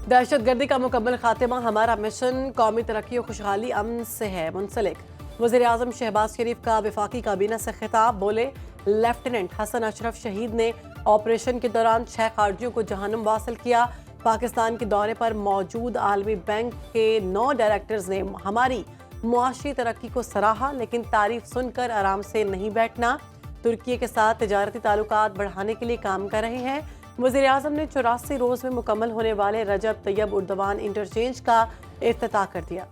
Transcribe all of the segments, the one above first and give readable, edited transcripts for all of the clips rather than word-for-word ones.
दहशतगर्दी का मुकम्मल खात्मा हमारा मिशन, कौमी तरक्की और खुशहाली अमन से है मुंसलिक। वज़ीर-ए-आज़म शहबाज शरीफ का वफाकी काबीना से खिताब, बोले लेफ्टिनेंट हसन अशरफ शहीद ने ऑपरेशन के दौरान 6 खारजियों को जहन्नुम वासिल किया। पाकिस्तान के दौरे पर मौजूद आलमी बैंक के 9 डायरेक्टर्स ने हमारी मुआशी तरक्की को सराहा, लेकिन तारीफ सुनकर आराम से नहीं बैठना। तुर्की के साथ तिजारती ताल्लुकात बढ़ाने के लिए काम कर रहे हैं। वज़ीर-ए-आज़म ने 84 रोज में मुकम्मल होने वाले रजब तैयब उर्दवान इंटरचेंज का इफ्तिताह कर दिया।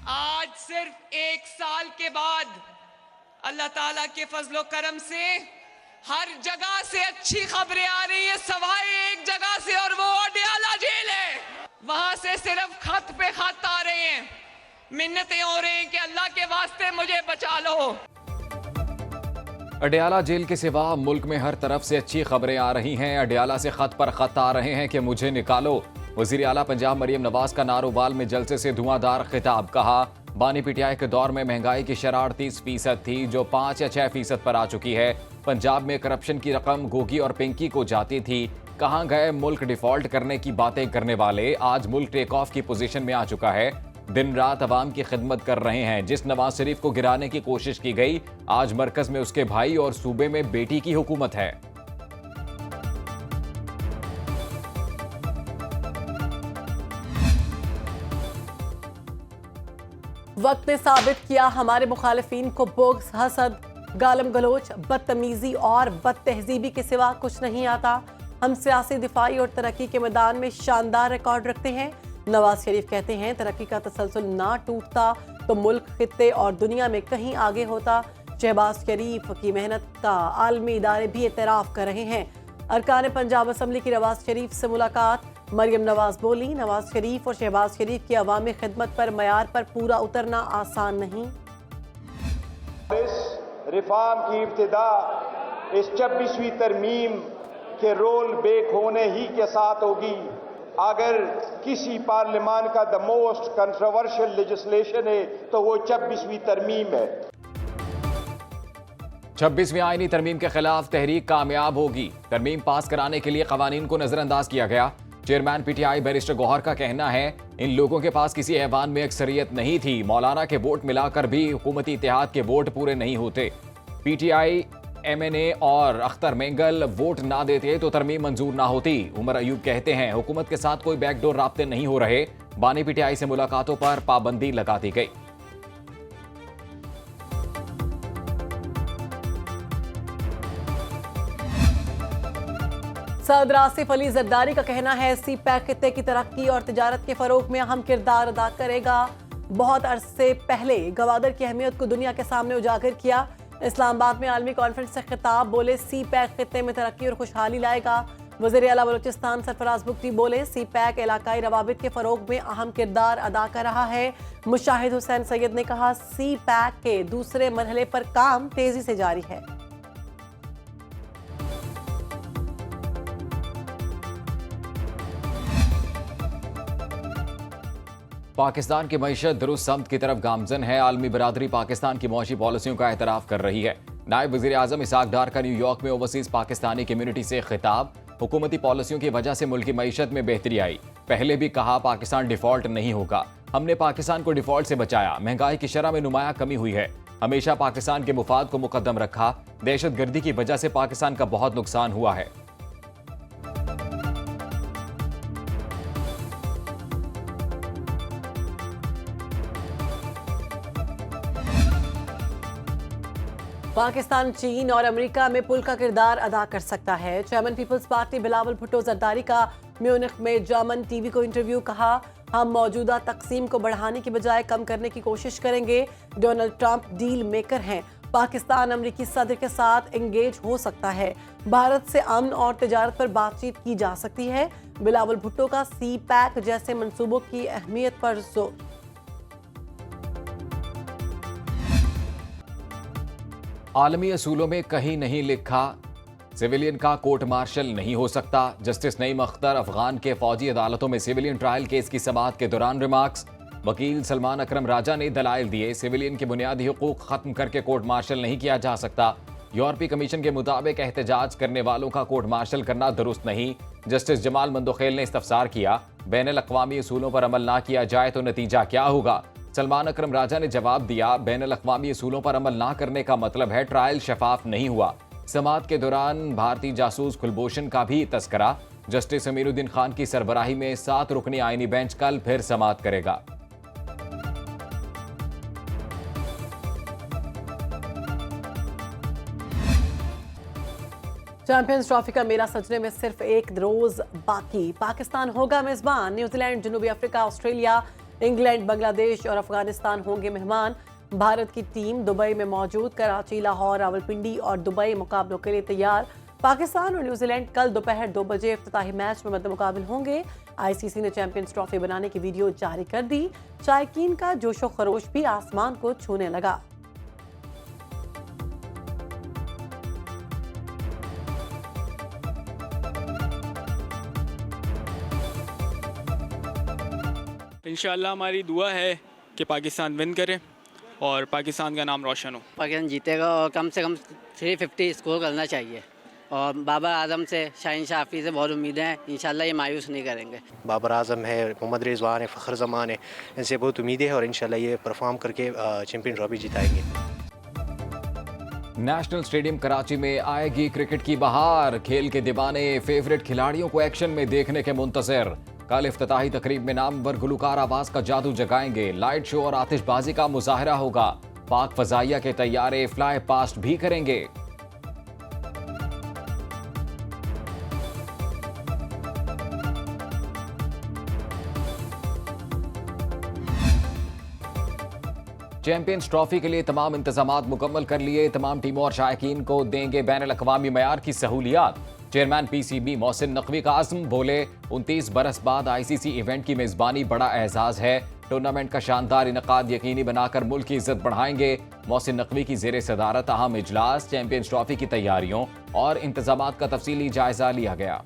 आज सिर्फ 1 साल के बाद अल्लाह ताला के फजलो करम से हर जगह से अच्छी खबरें आ रही है, सवाए एक जगह से, और वो अडयाला जेल है। वहां से सिर्फ खत पे खत आ रहे हैं, मिन्नतें हो रही हैं कि अल्लाह के वास्ते मुझे बचा लो। अडयाला जेल के सिवा मुल्क में हर तरफ से अच्छी खबरें आ रही हैं। अडयाला से खत पर खत आ रहे हैं कि मुझे निकालो। वजीर आला पंजाब मरियम नवाज का नारोवाल में जलसे से धुआंधार खिताब, कहा बानी पीटीआई के दौर में महंगाई की शरह 38% थी, जो 5 या 6% पर आ चुकी है। पंजाब में करप्शन की रकम गोगी और पिंकी को जाती थी। कहाँ गए मुल्क डिफॉल्ट करने की बातें करने वाले? आज मुल्क टेक ऑफ की पोजीशन में आ चुका है। दिन रात अवाम की खिदमत कर रहे हैं। जिस नवाज शरीफ को गिराने की कोशिश की गई, आज मरकज में उसके भाई और सूबे में बेटी की हुकूमत है। वक्त ने साबित किया हमारे मुखालिफिन को बुग़्ज़, हसद, गालम गलोच, बदतमीजी और बदतहजीबी के सिवा कुछ नहीं आता। हम सियासी, दिफाई और तरक्की के मैदान में शानदार रिकॉर्ड रखते हैं। नवाज शरीफ कहते हैं तरक्की का तसलसल ना टूटता तो मुल्क खित्ते और दुनिया में कहीं आगे होता। शहबाज शरीफ की मेहनत का आलमी इदारे भी एतराफ़ कर रहे हैं। अरकान पंजाब असम्बली की नवाज शरीफ से मुलाकात, मरियम नवाज बोली नवाज शरीफ और शहबाज शरीफ की अवामी खिदमत पर मयार पर पूरा उतरना आसान नहीं। इस रिफॉर्म की इब्तिदा इस 26वीं तरमीम के रोल बैक होने ही के साथ होगी। अगर किसी पार्लियामान का द मोस्ट कंट्रोवर्शियल लेजिस्लेशन है तो वो 26वीं तरमीम है। 26वीं आईनी तरमीम के खिलाफ तहरीक कामयाब होगी। तरमीम पास कराने के लिए कवानीन को नजरअंदाज किया गया। चेयरमैन पीटीआई बैरिस्टर गौहर का कहना है इन लोगों के पास किसी ऐवान में अक्सरियत नहीं थी। मौलाना के वोट मिलाकर भी हुकूमती इत्तेहाद के वोट पूरे नहीं होते। पीटीआई, एमएनए और अख्तर मेंगल वोट ना देते तो तरमीम मंजूर ना होती। उमर अयूब कहते हैं हुकूमत के साथ कोई बैकडोर राब्ते नहीं हो रहे। बानी पीटीआई से मुलाकातों पर पाबंदी लगा दी गई। सदर आसिफ अली जरदारी का कहना है सी पैक खित्ते की तरक्की और तिजारत के फरोग में अहम किरदार अदा करेगा। बहुत अरसे पहले गवादर की अहमियत को दुनिया के सामने उजागर किया। इस्लामाबाद में आलमी कॉन्फ्रेंस से खिताब, बोले सी पैक खित्ते में तरक्की और खुशहाली लाएगा। वज़ीर आला बलूचिस्तान सरफराज बुगटी बोले सी पैक इलाकाई रवाबित के फरोग में अहम किरदार अदा कर रहा है। मुशाहिद हुसैन सैयद ने कहा सी पैक के दूसरे मरहले पर काम तेजी से जारी है। पाकिस्तान की मईशत दुरुस्त समत की तरफ गामजन है। आलमी बरादरी पाकिस्तान की मुआशी पॉलिसियों का एतराफ़ कर रही है। नायब वज़ीर आज़म इसाक डार का न्यूयॉर्क में ओवरसीज़ पाकिस्तानी कम्युनिटी से खिताब, हुकूमती पॉलिसियों की वजह से मुल्क की मईशत में बेहतरी आई। पहले भी कहा पाकिस्तान डिफॉल्ट नहीं होगा, हमने पाकिस्तान को डिफॉल्ट से बचाया। महंगाई की शरह में नुमाया कमी हुई है। हमेशा पाकिस्तान के मुफाद को मुकद्दम रखा। दहशत गर्दी की वजह से पाकिस्तान का बहुत नुकसान हुआ है। पाकिस्तान चीन और अमेरिका में पुल का किरदार अदा कर सकता है। Chairman people's party Bilawal Bhutto Zardari का म्यूनिख में जर्मन टीवी को इंटरव्यू, कहा हम मौजूदा तकसीम को बढ़ाने की बजाय कम करने की कोशिश करेंगे। डोनाल्ड ट्रंप डील मेकर हैं। पाकिस्तान अमेरिकी सदर के साथ एंगेज हो सकता है। भारत से अमन और तिजारत पर बातचीत की जा सकती है। बिलावल भुट्टो का सी पैक जैसे मंसूबों की अहमियत पर जोर। आलमी असूलों में कहीं नहीं लिखा सिविलियन का कोर्ट मार्शल नहीं हो सकता। जस्टिस नईम अख्तर अफगान के फौजी अदालतों में सिविलियन ट्रायल केस की समाअत के दौरान रिमार्क्स। वकील सलमान अकरम राजा ने दलाइल दिए, सिविलियन के बुनियादी हुकूक खत्म करके कोर्ट मार्शल नहीं किया जा सकता। यूरोपीय कमीशन के मुताबिक एहतजाज करने वालों का कोर्ट मार्शल करना दुरुस्त नहीं। जस्टिस जमाल मंदोखेल ने इस्तफसार किया, बैनुल अक़वामी उसूलों पर अमल ना किया जाए तो नतीजा क्या होगा। सलमान अकरम राजा ने जवाब दिया, बैनुल अक़वामी उसूलों पर अमल ना करने का मतलब है ट्रायल शफाफ नहीं हुआ। समाअत के दौरान भारतीय जासूस कुलभूषण का भी तस्करा। जस्टिस अमीरुद्दीन खान की सरबराही में 7 रुकनी आईनी बेंच कल फिर समाअत करेगा। चैंपियंस ट्रॉफी का मेला सजने में सिर्फ एक रोज बाकी। पाकिस्तान होगा मेजबान, न्यूजीलैंड, जनूबी अफ्रीका, ऑस्ट्रेलिया, इंग्लैंड, बांग्लादेश और अफगानिस्तान होंगे मेहमान। भारत की टीम दुबई में मौजूद। कराची, लाहौर, रावलपिंडी और दुबई मुकाबलों के लिए तैयार। पाकिस्तान और न्यूजीलैंड कल दोपहर 2 बजे इफ्तिताही मैच में मुकाबिल होंगे। आईसीसी ने चैंपियंस ट्रॉफी बनाने की वीडियो जारी कर दी। शायकीन का जोशो खरोश भी आसमान को छूने लगा। इंशाल्लाह हमारी दुआ है कि पाकिस्तान विन करे और पाकिस्तान का नाम रोशन हो। पाकिस्तान जीतेगा और कम से कम 350 स्कोर करना चाहिए और बाबर आजम से, शाहीन शाफी से बहुत उम्मीदें हैं। इंशाल्लाह ये मायूस नहीं करेंगे। बाबर आजम है, मोहम्मद रिजवान है, फ़खर जमान है, इनसे बहुत उम्मीदें हैं और इंशाल्लाह ये परफॉर्म करके चैंपियन ट्रॉफी जिताएंगे। नेशनल स्टेडियम कराची में आएगी क्रिकेट की बहार। खेल के दीवाने फेवरेट खिलाड़ियों को एक्शन में देखने के मुंतज़िर। कल इफ्तिताही तकरीब में नामवर गुलकार आवाज का जादू जगाएंगे। लाइट शो और आतिशबाजी का मुजाहरा होगा। पाक फजाइया के तैयारे फ्लाई पास्ट भी करेंगे। चैंपियंस ट्रॉफी के लिए तमाम इंतजामात मुकम्मल कर लिए। तमाम टीमों और शायकीन को देंगे बैनुल अक़वामी मयार की सहूलियात। चेयरमैन पीसीबी मोहसिन नकवी का आज़म, बोले 29 बरस बाद आईसीसी इवेंट की मेज़बानी बड़ा एजाज़ है। टूर्नामेंट का शानदार इनकाद यकीनी बनाकर मुल्क की इज्जत बढ़ाएंगे। मोहसिन नकवी की ज़ेरे सदारत अहम इजलास चैंपियंस ट्रॉफी की तैयारियों और इंतजामात का तफसीली जायजा लिया गया।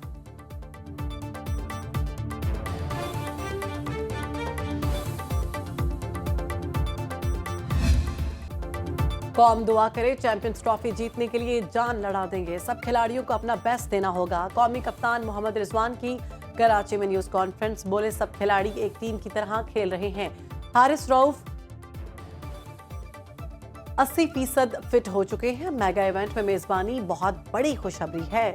कौम दुआ करे, चैंपियंस ट्रॉफी जीतने के लिए जान लड़ा देंगे। सब खिलाड़ियों को अपना बेस्ट देना होगा। कौमी कप्तान मोहम्मद रिजवान की कराची में न्यूज़ कॉन्फ्रेंस, बोले सब खिलाड़ी एक टीम की तरह खेल रहे हैं। हारिस रऊफ 80% फिट हो चुके हैं। मेगा इवेंट में मेजबानी बहुत बड़ी खुशखबरी है।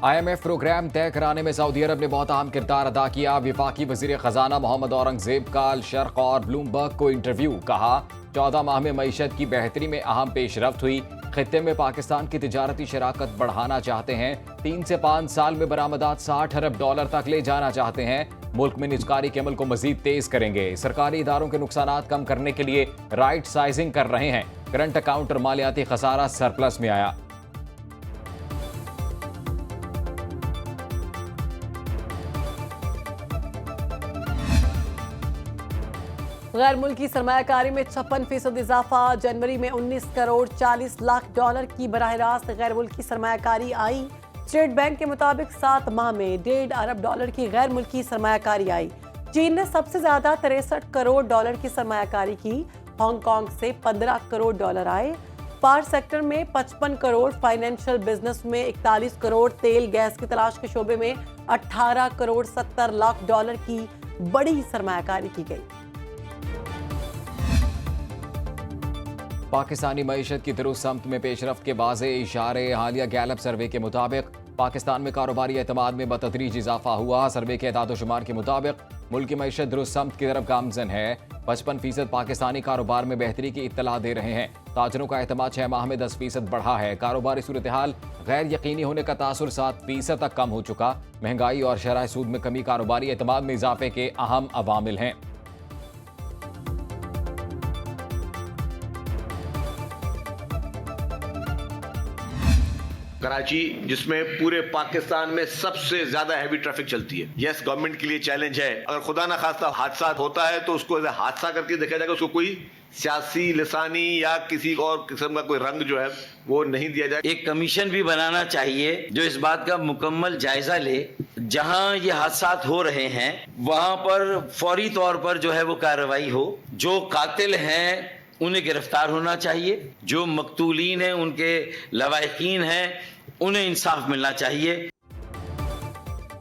IMF प्रोग्राम तय कराने में सऊदी अरब ने बहुत अहम किरदार अदा किया। वफाकी वजीर खजाना मोहम्मद औरंगजेब का अल शर्क और ब्लूमबर्ग को इंटरव्यू, कहा 14 माह में मईशत की बेहतरी में अहम पेशरफ्त हुई। खित्ते में पाकिस्तान की तिजारती शराकत बढ़ाना चाहते हैं। 3 से 5 साल में बरामदात $60 अरब तक ले जाना चाहते हैं। मुल्क में निजकारी के अमल को मजीद तेज करेंगे। सरकारी इदारों के नुकसानात कम करने के लिए राइट साइजिंग कर रहे हैं। करंट अकाउंट और मालियाती खसारा सरप्लस में आया। गैर मुल्की सरमायाकारी में 56% इजाफा। जनवरी में 19 करोड़ 40 लाख डॉलर की बराह रास्त गैर मुल्की सरमायाकारी आई। स्टेट बैंक के मुताबिक 7 माह में $1.5 अरब की गैर मुल्की सरमायाकारी आई। चीन ने सबसे ज्यादा $63 करोड़ की सरमायाकारी की। हांगकांग से $15 करोड़ आए। पावर सेक्टर में 55 करोड़, फाइनेंशियल बिजनेस में 41 करोड़, तेल गैस की तलाश के शोबे में $18 करोड़ 70 लाख की बड़ी सरमायाकारी की गई। पाकिस्तानी मईशत की दुरुस्त समत में पेशरफ्त के वाज़े इशारे। हालिया गैलप सर्वे के मुताबिक पाकिस्तान में कारोबारी एतमाद में बतदरीज इजाफा हुआ। सर्वे के एदाद-ओ-शुमार के मुताबिक मुल्क की मईशत दुरुस्त समत की तरफ गामजन है। 55% पाकिस्तानी कारोबार में बेहतरी की इत्तला दे रहे हैं। ताजरों का एतमाद 6 माह में 10% बढ़ा है। कारोबारी सूरत हाल गैर यकीनी होने का तासुर 7% तक कम हो चुका। महंगाई और शरह सूद में कमी कारोबारी एतमाद में इजाफे के अहम अवामिल हैं। कराची जिसमें पूरे पाकिस्तान में सबसे ज्यादा हैवी ट्रैफिक चलती है, यस गवर्नमेंट के लिए चैलेंज है। अगर खुदा ना खास्ता हादसा होता है तो उसको हादसा करके देखा जाएगा, उसको कोई सियासी लिसानी या किसी और किस्म का कोई रंग जो है वो नहीं दिया जाए। एक कमीशन भी बनाना चाहिए जो इस बात का मुकम्मल जायजा ले, जहां ये हादसात हो रहे हैं वहां पर फौरी तौर पर जो है वो कार्रवाई हो। जो कातिल हैं उन्हें गिरफ्तार होना चाहिए, जो मकतूलीन हैं उनके लवाहिकीन हैं उन्हें इंसाफ मिलना चाहिए।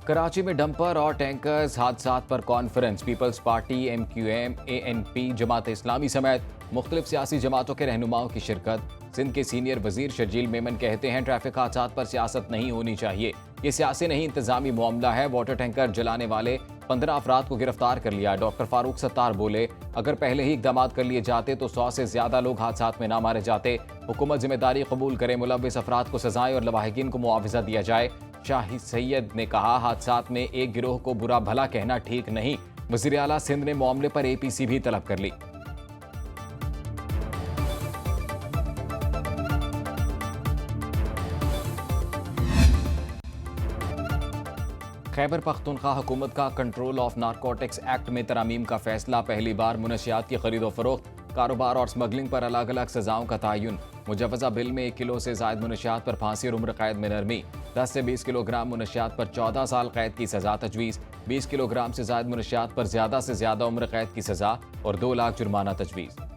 कराची में डंपर और टैंकर्स हादसात पर conference. People's party, MQM, ANP, Jamaat Islami समेत मुख्तलिफ सियासी जमातों के रहनुमाओं की शिरकत। सिंध के सीनियर वजीर शर्जील मेमन कहते हैं ट्रैफिक हादसात पर सियासत नहीं होनी चाहिए, ये सियासी नहीं इंतजामी मामला है। वाटर टैंकर जलाने वाले 15 अफराद को गिरफ्तार कर लिया। डॉक्टर फारूक सत्तार बोले अगर पहले ही इकदाम कर लिए जाते तो 100 से ज्यादा लोग हादसात में ना मारे जाते। हुकूमत जिम्मेदारी कबूल करे, मुलव्विस अफराद को सजाएं और लवाहिकीन को मुआवजा दिया जाए। शाही सैयद ने कहा हादसात में एक गिरोह को बुरा भला कहना ठीक नहीं। वज़ीर आला सिंध ने मामले पर APC भी तलब कर ली। खैबर पख्तूनख्वा हुकूमत का कंट्रोल ऑफ नारकोटिक्स एक्ट में तरमीम का फैसला। पहली बार मुनशियात की खरीदो फरोख्त, कारोबार और स्मगलिंग पर अलग अलग सजाओं का तयन। मुजवजा बिल में 1 किलो से ज़ायद मुनशियात पर फांसी और उम्र कैद में नरमी। 10 से 20 किलोग्राम मुनशियात पर 14 साल कैद की सजा तजवीज़। 20 किलोग्राम से ज़ायद मुनशियात पर ज़्यादा से ज़्यादा उम्र कैद की सजा और 2 लाख जुर्माना तजवीज़।